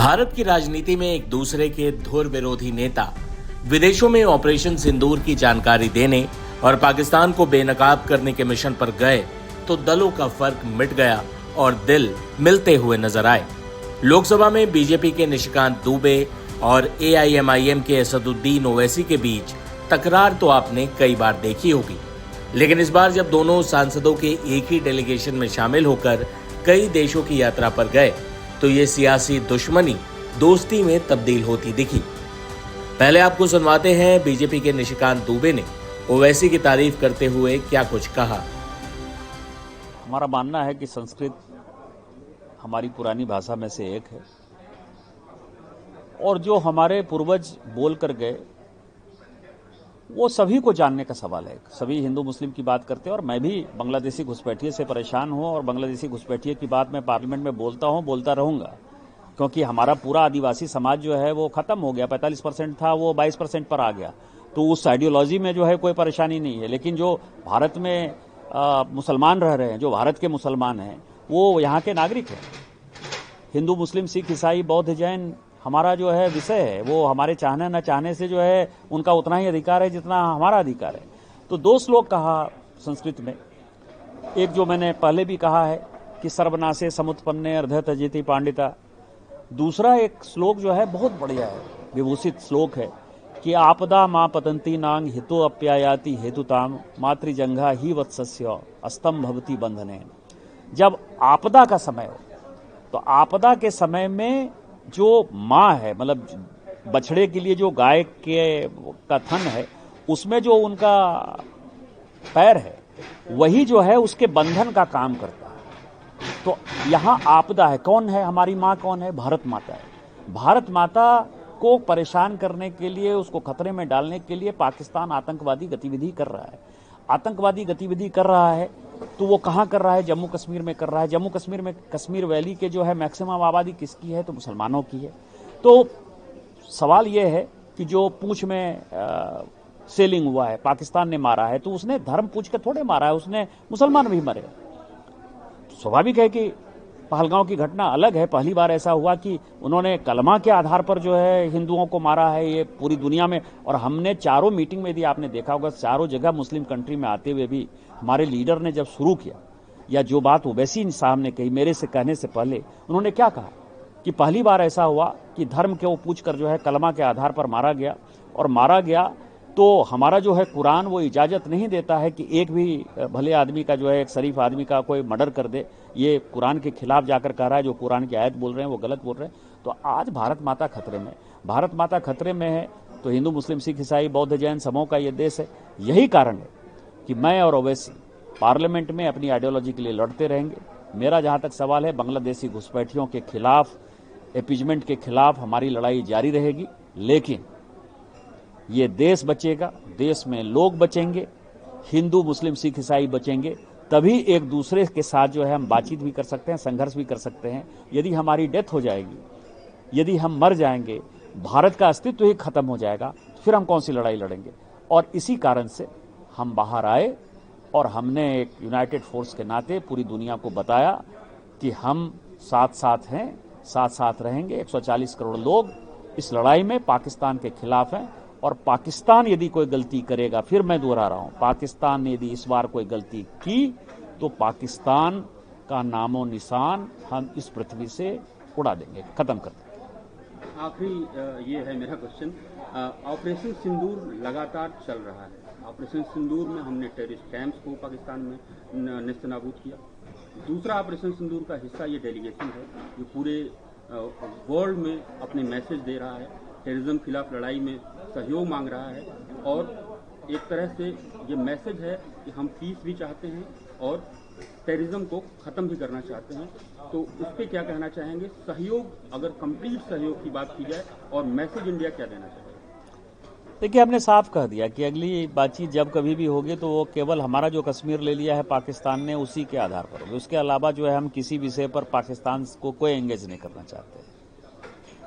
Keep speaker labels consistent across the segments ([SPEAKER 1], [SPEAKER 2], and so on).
[SPEAKER 1] भारत की राजनीति में एक दूसरे के धुर विरोधी नेता विदेशों में ऑपरेशन सिंदूर की जानकारी देने और पाकिस्तान को बेनकाब करने के मिशन पर गए तो दलों का फर्क मिट गया और दिल मिलते हुए नजर आए। लोकसभा में बीजेपी के निशिकांत दुबे और एआईएमआईएम के असदुद्दीन ओवैसी के बीच तकरार तो आपने कई बार देखी होगी, लेकिन इस बार जब दोनों सांसदों के एक ही डेलीगेशन में शामिल होकर कई देशों की यात्रा पर गए तो ये सियासी दुश्मनी दोस्ती में तब्दील होती दिखी। पहले आपको सुनवाते हैं बीजेपी के निशिकांत दुबे ने ओवैसी की तारीफ करते हुए क्या कुछ कहा।
[SPEAKER 2] हमारा मानना है कि संस्कृत हमारी पुरानी भाषा में से एक है और जो हमारे पूर्वज बोल कर गए वो सभी को जानने का सवाल है। सभी हिंदू मुस्लिम की बात करते हैं और मैं भी बांग्लादेशी घुसपैठिए से परेशान हूं और बांग्लादेशी घुसपैठिए की बात मैं पार्लियामेंट में बोलता हूं, बोलता रहूंगा, क्योंकि हमारा पूरा आदिवासी समाज जो है वो खत्म हो गया। 45% था वो 22% पर आ गया, तो उस आइडियोलॉजी में जो है कोई परेशानी नहीं है। लेकिन जो भारत में मुसलमान रह रहे हैं, जो भारत के मुसलमान हैं, वो यहाँ के नागरिक हैं। हिंदू मुस्लिम सिख ईसाई बौद्ध जैन हमारा जो है विषय है, वो हमारे चाहने न चाहने से जो है उनका उतना ही अधिकार है जितना हमारा अधिकार है। तो दो श्लोक कहा संस्कृत में, एक जो मैंने पहले भी कहा है कि सर्वनाशे समुत्पन्ने अर्ध तजेति पांडिता, दूसरा एक श्लोक जो है बहुत बढ़िया है, विभूषित श्लोक है कि आपदा मां पतंती नांग हितो अप्यायाति हेतुताम मातृजंघा ही वत्सस्य अस्तम भवती बंधने। जब आपदा का समय हो तो आपदा के समय में जो माँ है, मतलब बछड़े के लिए जो गाय के का थन है, उसमें जो उनका पैर है वही जो है उसके बंधन का काम करता है। तो यहाँ आपदा है, कौन है हमारी माँ, कौन है? भारत माता है। भारत माता को परेशान करने के लिए, उसको खतरे में डालने के लिए पाकिस्तान आतंकवादी गतिविधि कर रहा है। आतंकवादी गतिविधि कर रहा है तो वो कहाँ कर रहा है? जम्मू कश्मीर में कर रहा है। जम्मू कश्मीर में कश्मीर वैली के जो है मैक्सिमम आबादी किसकी है? तो मुसलमानों की है। तो सवाल ये है कि जो पूंछ में सेलिंग हुआ है, पाकिस्तान ने मारा है, तो उसने धर्म पूछ के थोड़े मारा है, उसने मुसलमान भी मरे। स्वाभाविक है कि पहलगांव की घटना अलग है। पहली बार ऐसा हुआ कि उन्होंने कलमा के आधार पर जो है हिंदुओं को मारा है, ये पूरी दुनिया में। और हमने चारों मीटिंग में, यदि आपने देखा होगा, चारों जगह मुस्लिम कंट्री में आते हुए भी हमारे लीडर ने जब शुरू किया, या जो बात ओवैसी साहब ने कही मेरे से कहने से पहले, उन्होंने क्या कहा कि पहली बार ऐसा हुआ कि धर्म के वो पूछ कर जो है कलमा के आधार पर मारा गया। और मारा गया तो हमारा जो है कुरान वो इजाजत नहीं देता है कि एक भी भले आदमी का जो है, एक शरीफ आदमी का कोई मर्डर कर दे। ये कुरान के खिलाफ जाकर कह रहा है। जो कुरान की आयत बोल रहे हैं वो गलत बोल रहे हैं। तो आज भारत माता खतरे में, भारत माता खतरे में है तो हिंदू मुस्लिम सिख ईसाई बौद्ध जैन सबों का ये देश है। यही कारण है कि मैं और ओवैसी पार्लियामेंट में अपनी आइडियोलॉजी के लिए लड़ते रहेंगे। मेरा जहां तक सवाल है, बांग्लादेशी घुसपैठियों के खिलाफ, एपीजमेंट के खिलाफ हमारी लड़ाई जारी रहेगी। लेकिन ये देश बचेगा, देश में लोग बचेंगे, हिंदू मुस्लिम सिख ईसाई बचेंगे, तभी एक दूसरे के साथ जो है हम बातचीत भी कर सकते हैं, संघर्ष भी कर सकते हैं। यदि हमारी डेथ हो जाएगी, यदि हम मर जाएंगे, भारत का अस्तित्व ही खत्म हो जाएगा, फिर हम कौन सी लड़ाई लड़ेंगे? और इसी कारण से हम बाहर आए और हमने एक यूनाइटेड फोर्स के नाते पूरी दुनिया को बताया कि हम साथ साथ हैं, साथ साथ रहेंगे। 140 करोड़ लोग इस लड़ाई में पाकिस्तान के खिलाफ हैं। और पाकिस्तान यदि कोई गलती करेगा, फिर मैं दोहरा रहा हूं, पाकिस्तान ने यदि इस बार कोई गलती की तो पाकिस्तान का नामो निशान हम इस पृथ्वी से उड़ा देंगे, खत्म कर देंगे।
[SPEAKER 3] आखिरी ये है मेरा क्वेश्चन, ऑपरेशन सिंदूर लगातार चल रहा है। ऑपरेशन सिंदूर में हमने टेररिस्ट कैंप्स को पाकिस्तान में नेस्तनाबूद किया। दूसरा ऑपरेशन सिंदूर का हिस्सा ये डेलीगेशन है जो पूरे वर्ल्ड में अपने मैसेज दे रहा है, टेररिज्म खिलाफ लड़ाई में सहयोग मांग रहा है। और एक तरह से ये मैसेज है कि हम पीस भी चाहते हैं और टेररिज्म को ख़त्म भी करना चाहते हैं। तो उस पर क्या कहना चाहेंगे? सहयोग, अगर कंप्लीट सहयोग की बात की जाए, और मैसेज इंडिया क्या देना चाहेगा?
[SPEAKER 2] देखिए, हमने साफ कह दिया कि अगली बातचीत जब कभी भी होगी तो वो केवल हमारा जो कश्मीर ले लिया है पाकिस्तान ने, उसी के आधार पर होगी। उसके अलावा जो है हम किसी विषय पर पाकिस्तान को कोई एंगेज नहीं करना चाहते।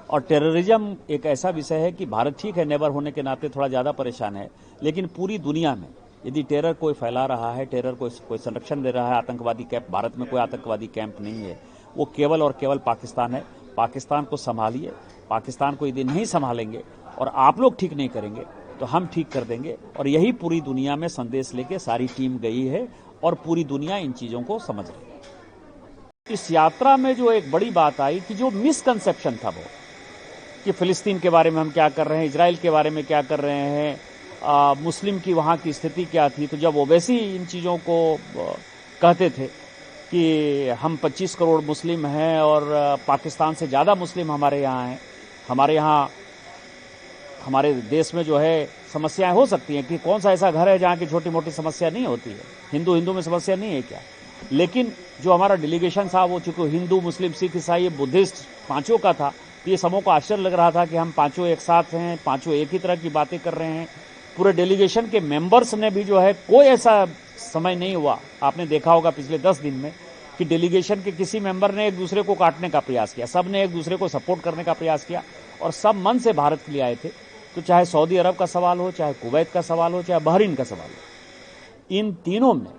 [SPEAKER 2] और टेररिज्म एक ऐसा विषय है कि भारत ठीक है, नेबर होने के नाते थोड़ा ज्यादा परेशान है, लेकिन पूरी दुनिया में यदि टेरर कोई फैला रहा है, टेरर को कोई संरक्षण दे रहा है, आतंकवादी कैंप, भारत में कोई आतंकवादी कैंप नहीं है, वो केवल और केवल पाकिस्तान है। पाकिस्तान को संभालिए। पाकिस्तान को यदि नहीं संभालेंगे और आप लोग ठीक नहीं करेंगे तो हम ठीक कर देंगे। और यही पूरी दुनिया में संदेश लेके सारी टीम गई है और पूरी दुनिया इन चीज़ों को समझ रही है। इस यात्रा में जो एक बड़ी बात आई कि जो मिसकंसेप्शन था वो कि फिलिस्तीन के बारे में हम क्या कर रहे हैं, इजराइल के बारे में क्या कर रहे हैं, मुस्लिम की वहाँ की स्थिति क्या थी। तो जब ओवैसी इन चीज़ों को कहते थे कि हम 25 करोड़ मुस्लिम हैं और पाकिस्तान से ज़्यादा मुस्लिम हमारे यहाँ हैं, हमारे यहाँ हमारे देश में जो है समस्याएं हो सकती हैं कि कौन सा ऐसा घर है जहाँ की छोटी मोटी समस्या नहीं होती है, हिंदू हिंदू में समस्या नहीं है क्या। लेकिन जो हमारा डेलीगेशन था वो चूंकि हिंदू, मुस्लिम, सिख, ईसाई, बुद्धिस्ट पांचों का था, तो ये सबों को आश्चर्य लग रहा था कि हम पांचों एक साथ हैं, पांचों एक ही तरह की बातें कर रहे हैं। पूरे डेलीगेशन के मेंबर्स ने भी जो है कोई ऐसा समय नहीं हुआ, आपने देखा होगा पिछले 10 दिन में, कि डेलीगेशन के किसी मेंबर ने एक दूसरे को काटने का प्रयास किया। सब ने एक दूसरे को सपोर्ट करने का प्रयास किया और सब मन से भारत के लिए आए थे। तो चाहे सऊदी अरब का सवाल हो, चाहे कुवैत का सवाल हो, चाहे बहरीन का सवाल हो, इन तीनों में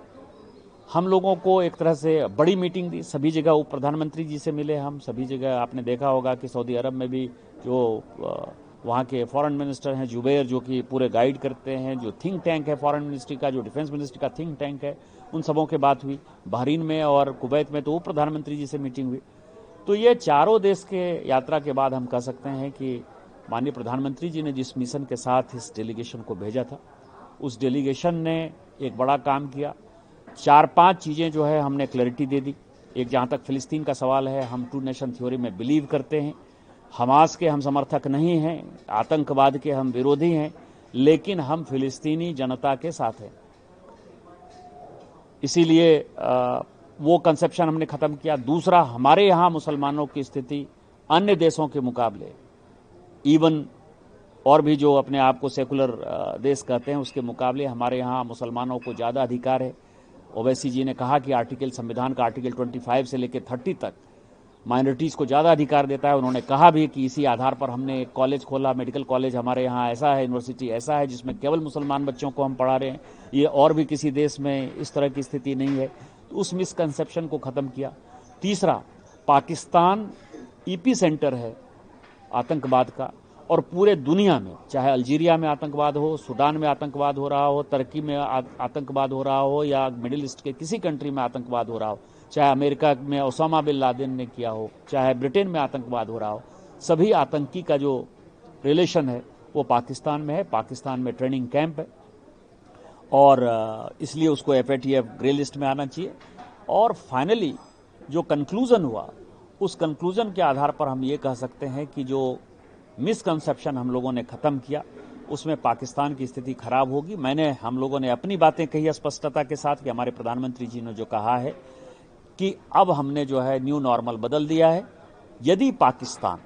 [SPEAKER 2] हम लोगों को एक तरह से बड़ी मीटिंग दी। सभी जगह उप प्रधानमंत्री जी से मिले हम, सभी जगह आपने देखा होगा कि सऊदी अरब में भी जो वहाँ के फॉरेन मिनिस्टर हैं जुबैर, जो कि पूरे गाइड करते हैं, जो थिंक टैंक है फॉरेन मिनिस्ट्री का, जो डिफेंस मिनिस्ट्री का थिंक टैंक है, उन सबों के बात हुई। बहरीन में और कुवैत में तो उप प्रधानमंत्री जी से मीटिंग हुई। तो ये चारों देश के यात्रा के बाद हम कह सकते हैं कि माननीय प्रधानमंत्री जी ने जिस मिशन के साथ इस डेलीगेशन को भेजा था, उस डेलीगेशन ने एक बड़ा काम किया। 4-5 चीज़ें जो है हमने क्लैरिटी दे दी। एक, जहाँ तक फिलिस्तीन का सवाल है, हम 2 नेशन थ्योरी में बिलीव करते हैं। हमास के हम समर्थक नहीं हैं, आतंकवाद के हम विरोधी हैं, लेकिन हम फिलिस्तीनी जनता के साथ हैं। इसीलिए वो कंसेप्शन हमने ख़त्म किया। दूसरा, हमारे यहाँ मुसलमानों की स्थिति अन्य देशों के मुकाबले, इवन और भी जो अपने आप को सेकुलर देश कहते हैं, उसके मुकाबले हमारे यहाँ मुसलमानों को ज़्यादा अधिकार है। ओवैसी जी ने कहा कि संविधान का आर्टिकल 25 से लेकर 30 तक माइनॉरिटीज़ को ज़्यादा अधिकार देता है। उन्होंने कहा भी कि इसी आधार पर हमने एक कॉलेज खोला, मेडिकल कॉलेज हमारे यहाँ ऐसा है, यूनिवर्सिटी ऐसा है जिसमें केवल मुसलमान बच्चों को हम पढ़ा रहे हैं। ये और भी किसी देश में इस तरह की स्थिति नहीं है। तो उस मिसकंसेप्शन को ख़त्म किया। तीसरा, पाकिस्तान ईपी सेंटर है आतंकवाद का, और पूरे दुनिया में, चाहे अल्जीरिया में आतंकवाद हो, सूडान में आतंकवाद हो रहा हो, तुर्की में आतंकवाद हो रहा हो, या मिडिल ईस्ट के किसी कंट्री में आतंकवाद हो रहा हो, चाहे अमेरिका में ओसामा बिन लादेन ने किया हो, चाहे ब्रिटेन में आतंकवाद हो रहा हो, सभी आतंकी का जो रिलेशन है वो पाकिस्तान में है। पाकिस्तान में ट्रेनिंग कैंप है और इसलिए उसको FATF ग्रे लिस्ट में आना चाहिए। और फाइनली जो कंक्लूजन हुआ, उस कंक्लूजन के आधार पर हम ये कह सकते हैं कि जो मिसकंसेप्शन हम लोगों ने ख़त्म किया, उसमें पाकिस्तान की स्थिति खराब होगी। हम लोगों ने अपनी बातें कही स्पष्टता के साथ कि हमारे प्रधानमंत्री जी ने जो कहा है कि अब हमने जो है न्यू नॉर्मल बदल दिया है। यदि पाकिस्तान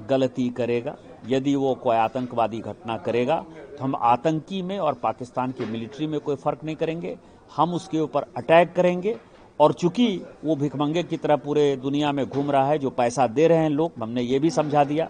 [SPEAKER 2] गलती करेगा, यदि वो कोई आतंकवादी घटना करेगा, तो हम आतंकी में और पाकिस्तान की मिलिट्री में कोई फ़र्क नहीं करेंगे, हम उसके ऊपर अटैक करेंगे। और चूंकि वो भिखमंगे की तरह पूरे दुनिया में घूम रहा है, जो पैसा दे रहे हैं लोग, हमने ये भी समझा दिया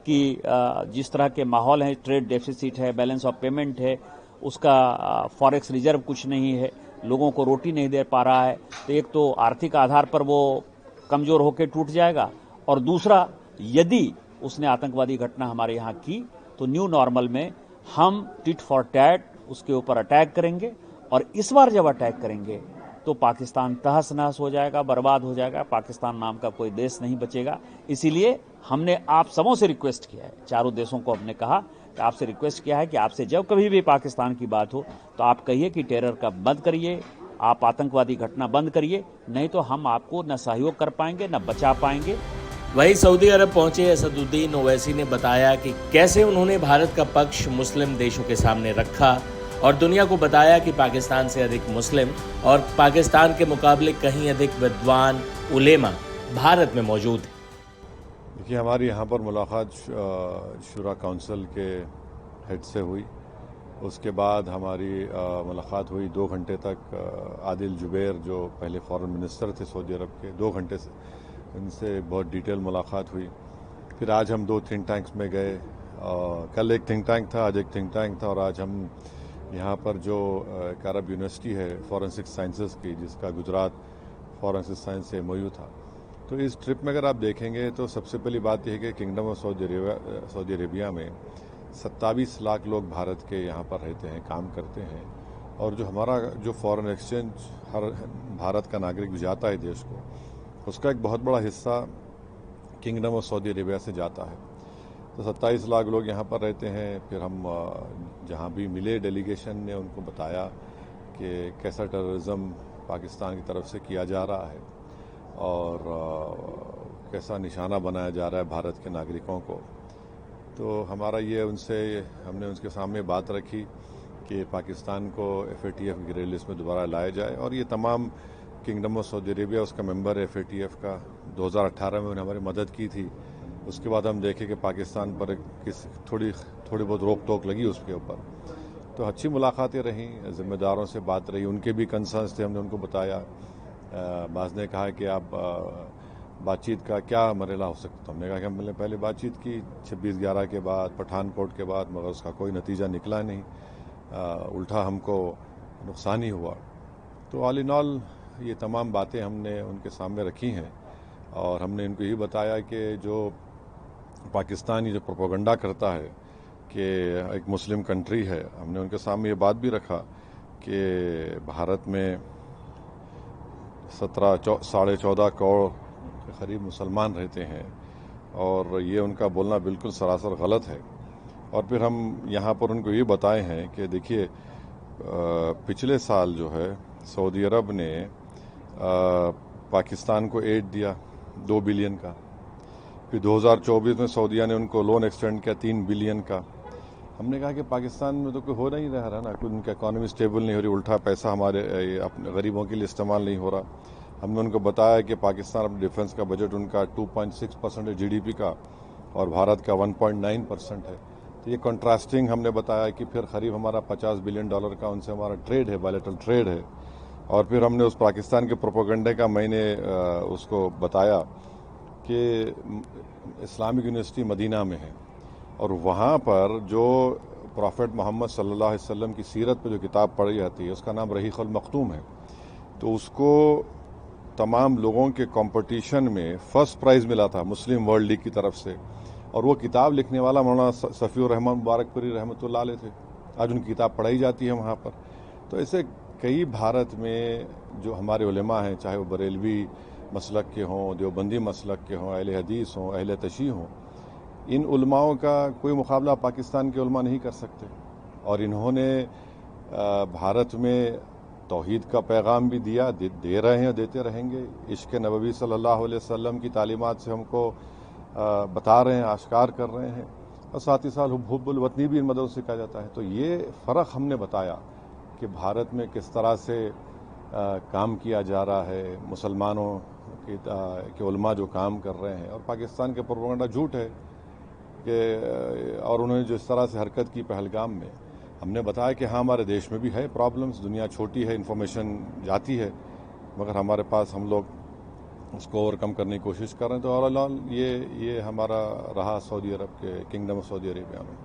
[SPEAKER 2] कि जिस तरह के माहौल है, ट्रेड डेफिसिट है, बैलेंस ऑफ पेमेंट है, उसका फॉरेक्स रिजर्व कुछ नहीं है, लोगों को रोटी नहीं दे पा रहा है, तो एक तो आर्थिक आधार पर वो कमज़ोर होकर टूट जाएगा, और दूसरा, यदि उसने आतंकवादी घटना हमारे यहाँ की तो न्यू नॉर्मल में हम टिट फॉर टैट उसके ऊपर अटैक करेंगे। और इस बार जब अटैक करेंगे तो पाकिस्तान तहस नहस हो जाएगा, बर्बाद हो जाएगा, पाकिस्तान नाम का कोई देश नहीं बचेगा। इसीलिए हमने आप सबों से रिक्वेस्ट किया है, चारों देशों को हमने कहा कि आपसे रिक्वेस्ट किया है कि आपसे जब कभी भी पाकिस्तान की बात हो तो आप कहिए कि टेरर का बंद करिए, आप आतंकवादी घटना बंद करिए, नहीं तो हम आपको न सहयोग कर पाएंगे न बचा पाएंगे।
[SPEAKER 1] वहीं सऊदी अरब पहुंचे असदुद्दीन ओवैसी ने बताया कि कैसे उन्होंने भारत का पक्ष मुस्लिम देशों के सामने रखा और दुनिया को बताया कि पाकिस्तान से अधिक मुस्लिम और पाकिस्तान के मुकाबले कहीं अधिक विद्वान उलेमा भारत में मौजूद हैं।
[SPEAKER 4] देखिए, हमारी यहाँ पर मुलाकात शुरा काउंसिल के हेड से हुई। उसके बाद हमारी मुलाकात हुई 2 घंटे तक आदिल जुबैर, जो पहले फॉरेन मिनिस्टर थे सऊदी अरब के, 2 घंटे से इनसे बहुत डिटेल मुलाकात हुई। फिर आज हम 2 थिंक टैंक्स में गए। कल एक थिंक टैंक था, आज एक थिंक टैंक था, और आज हम यहाँ पर जो एक अरब यूनिवर्सिटी है फॉरेंसिक साइंसेस की, जिसका गुजरात फॉरेंसिक साइंस से MOU था, तो इस ट्रिप में अगर आप देखेंगे तो सबसे पहली बात यह है कि किंगडम ऑफ सऊदी अरेबिया में 27 लाख लोग भारत के यहाँ पर रहते हैं, काम करते हैं, और जो हमारा जो फॉरेन एक्सचेंज हर भारत का नागरिक भी जाता है देश को, उसका एक बहुत बड़ा हिस्सा किंगडम ऑफ सऊदी अरेबिया से जाता है। तो 27 लाख लोग यहाँ पर रहते हैं। फिर हम जहाँ भी मिले डेलीगेशन ने उनको बताया कि कैसा टेररिज्म पाकिस्तान की तरफ से किया जा रहा है और कैसा निशाना बनाया जा रहा है भारत के नागरिकों को। तो हमने उनके सामने बात रखी कि पाकिस्तान को FATF की ग्रे लिस्ट में दोबारा लाया जाए, और ये तमाम किंगडम ऑफ सऊदी अरेबिया उसका मेंबर है FATF का। 2018 में उन्होंने हमारी मदद की थी। उसके बाद हम देखें कि पाकिस्तान पर थोड़ी बहुत रोक टोक लगी उसके ऊपर। तो अच्छी मुलाकातें रहीं, जिम्मेदारों से बात रही, उनके भी कंसर्न्स थे, हमने उनको बताया। बाज़ ने कहा कि आप बातचीत का क्या मरहला हो सकता। हमने कहा कि हमने पहले बातचीत की 26/11 के बाद, पठानकोट के बाद, मगर उसका कोई नतीजा निकला नहीं, उल्टा हमको नुकसान ही हुआ। तो ऑल इन ऑल ये तमाम बातें हमने उनके सामने रखी हैं, और हमने इनको ये बताया कि जो पाकिस्तान ये जो प्रोपेगेंडा करता है कि एक मुस्लिम कंट्री है, हमने उनके सामने ये बात भी रखा कि भारत में 14.5 करोड़ के करीब मुसलमान रहते हैं, और ये उनका बोलना बिल्कुल सरासर गलत है। और फिर हम यहाँ पर उनको ये बताए हैं कि देखिए, पिछले साल जो है सऊदी अरब ने पाकिस्तान को एड दिया 2 बिलियन का। फिर 2024 में सऊदीया ने उनको लोन एक्सटेंड किया 3 बिलियन का। हमने कहा कि पाकिस्तान में तो कोई हो नहीं रहा ना, कोई उनकी इकॉनमी स्टेबल नहीं हो रही, उल्टा पैसा हमारे अपने गरीबों के लिए इस्तेमाल नहीं हो रहा। हमने उनको बताया कि पाकिस्तान अपने डिफेंस का बजट उनका 2.6% है GDP का, और भारत का 1.9% है। तो ये कंट्रास्टिंग हमने बताया कि फिर करीब हमारा $50 बिलियन का उनसे हमारा ट्रेड है, बायलैटरल ट्रेड है। और फिर हमने उस पाकिस्तान के प्रोपेगेंडे का मैंने उसको बताया कि इस्लामिक यूनिवर्सिटी मदीना में है, और वहाँ पर जो प्रॉफेट मोहम्मद सल्लल्लाहु अलैहि वसल्लम की सीरत पर जो किताब पढ़ी जाती है, उसका नाम रहीक़ुल मख्तूम है। तो उसको तमाम लोगों के कंपटीशन में फर्स्ट प्राइज़ मिला था मुस्लिम वर्ल्ड लीग की तरफ से, और वो किताब लिखने वाला मौलाना सफ़ीउर रहमान मुबारकपुरी रहमतुल्लाह अलैह थे। आज उनकी किताब पढ़ाई जाती है वहाँ पर। तो ऐसे कई भारत में जो हमारे उलेमा हैं, चाहे वो बरेलवी मसलक के हों, देवबंदी मसलक के हों, अहले हदीस हों, अहले तशी हों, इन उलमाओं का कोई मुकाबला पाकिस्तान के उलमा नहीं कर सकते। और इन्होंने भारत में तौहीद का पैगाम भी दिया, दे रहे हैं, देते रहेंगे। इश्क़ नबवी सल्लल्लाहु अलैहि वसल्लम की तालीमात से हमको बता रहे हैं, आश्कार कर रहे हैं, और साथ ही साथ हुब्बुल वतनी भी इन मदद से कहा जाता है। तो ये फ़र्क हमने बताया कि भारत में किस तरह से काम किया जा रहा है, मुसलमानों के उलमा जो काम कर रहे हैं, और पाकिस्तान के प्रोपेगेंडा झूठ है कि, और उन्होंने जिस तरह से हरकत की पहलगाम में, हमने बताया कि हाँ हमारे देश में भी है प्रॉब्लम्स, दुनिया छोटी है, इन्फॉर्मेशन जाती है, मगर हमारे पास हम लोग उसको ओवरकम करने की कोशिश कर रहे हैं। तो ऑल ये हमारा रहा सऊदी अरब के किंगडम ऑफ सऊदी अरेबिया में।